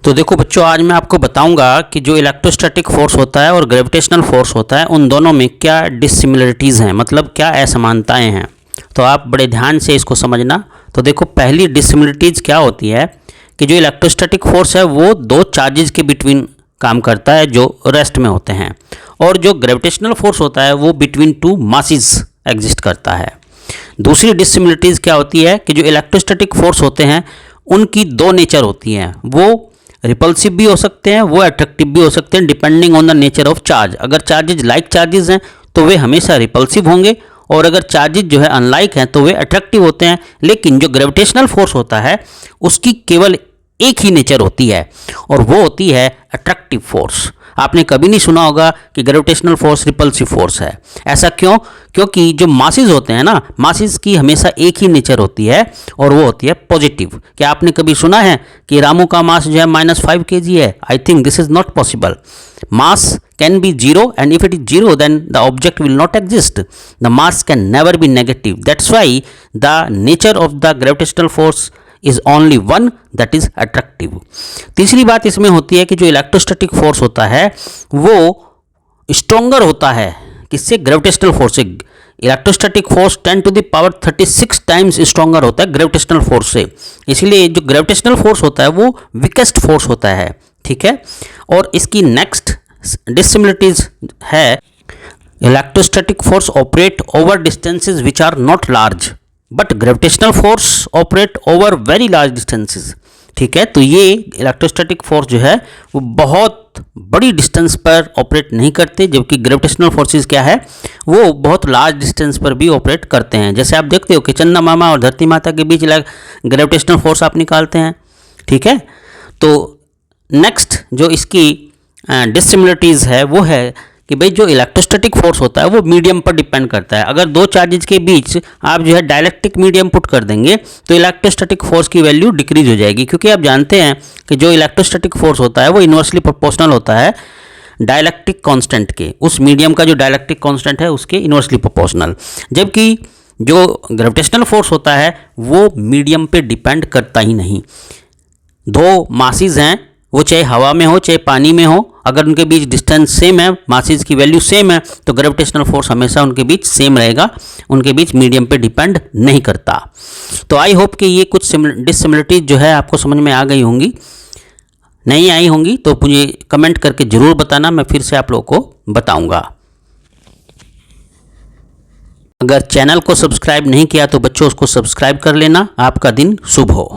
तो देखो बच्चों, आज मैं आपको बताऊंगा कि जो इलेक्ट्रोस्टैटिक फोर्स होता है और ग्रेविटेशनल फोर्स होता है उन दोनों में क्या डिसिमिलरिटीज़ हैं, मतलब क्या असमानताएं हैं। तो आप बड़े ध्यान से इसको समझना। तो देखो, पहली डिसिमिलरिटीज़ क्या होती है कि जो इलेक्ट्रोस्टैटिक फोर्स है वो दो चार्जेज के बिटवीन काम करता है जो रेस्ट में होते हैं, और जो ग्रेविटेशनल फोर्स होता है वो बिटवीन टू मासेस एग्जिस्ट करता है। दूसरी डिसिमिलरिटीज़ क्या होती है कि जो इलेक्ट्रोस्टैटिक फोर्स होते हैं उनकी दो नेचर होती हैं, वो रिपल्सिव भी हो सकते हैं, वो अट्रैक्टिव भी हो सकते हैं, depending on the nature of charge. अगर चार्जेज लाइक चार्जेस हैं तो वे हमेशा रिपल्सिव होंगे, और अगर चार्जेज जो है अनलाइक हैं तो वे अट्रैक्टिव होते हैं। लेकिन जो ग्रेविटेशनल फोर्स होता है उसकी केवल एक ही नेचर होती है, और वो होती है अट्रैक्टिव फोर्स। आपने कभी नहीं सुना होगा कि ग्रेविटेशनल फोर्स रिपल्सिव फोर्स है। ऐसा क्यों? क्योंकि जो मासेस होते हैं ना, मासेस की हमेशा एक ही नेचर होती है, और वो होती है पॉजिटिव। क्या आपने कभी सुना है कि रामू का मास जो है -5 kg है? I think this is not possible. Mass can be zero, and if it is zero then the object will not exist. The mass can never be negative. That's why the nature of the gravitational force is only one, that is attractive. तीसरी बात इसमें होती है कि जो electrostatic force होता है वो स्ट्रोंगर होता है। किससे? ग्रेविटेशनल फोर्स से। इलेक्ट्रोस्टैटिक फोर्स 10⁻36 टाइम्स स्ट्रोंगर होता है ग्रेविटेशनल फोर्स से। इसलिए जो ग्रेविटेशनल फोर्स होता है वो वीकेस्ट फोर्स होता है, ठीक है। और इसकी नेक्स्ट डिसिमिलरिटीज है, electrostatic force operate over distances which are not large, but gravitational force operate over very large distances, ठीक है। तो ये इलेक्ट्रोस्टैटिक फोर्स जो है वो बहुत बड़ी डिस्टेंस पर ऑपरेट नहीं करते, जबकि ग्रेविटेशनल फोर्सेस क्या है वो बहुत लार्ज डिस्टेंस पर भी ऑपरेट करते हैं। जैसे आप देखते हो कि चंदा मामा और धरती माता के बीच ग्रेविटेशनल फोर्स आप निकालते हैं, ठीक है। तो नेक्स्ट जो इसकी डिसिमिलरिटीज़ है वो है कि भाई जो इलेक्ट्रोस्टैटिक फोर्स होता है वो मीडियम पर डिपेंड करता है। अगर दो चार्जेज के बीच आप जो है डायलेक्ट्रिक मीडियम पुट कर देंगे तो इलेक्ट्रोस्टैटिक फोर्स की वैल्यू डिक्रीज हो जाएगी, क्योंकि आप जानते हैं कि जो इलेक्ट्रोस्टैटिक फोर्स होता है वो इन्वर्सली प्रोपोर्शनल होता है डायलेक्ट्रिक कांस्टेंट के, उस मीडियम का जो डायलेक्ट्रिक कांस्टेंट है उसके इन्वर्सली प्रोपोर्शनल। जबकि जो ग्रेविटेशनल फोर्स होता है वो मीडियम पे डिपेंड करता ही नहीं। दो मासेस हैं, वो चाहे हवा में हो चाहे पानी में हो, अगर उनके बीच डिस्टेंस सेम है, मासेस की वैल्यू सेम है, तो ग्रेविटेशनल फोर्स हमेशा उनके बीच सेम रहेगा, उनके बीच मीडियम पे डिपेंड नहीं करता। तो आई होप कि ये कुछ डिसिमिलरिटीज जो है आपको समझ में आ गई होंगी। नहीं आई होंगी तो मुझे कमेंट करके ज़रूर बताना, मैं फिर से आप लोगों को बताऊंगा। अगर चैनल को सब्सक्राइब नहीं किया तो बच्चों उसको सब्सक्राइब कर लेना। आपका दिन शुभ हो।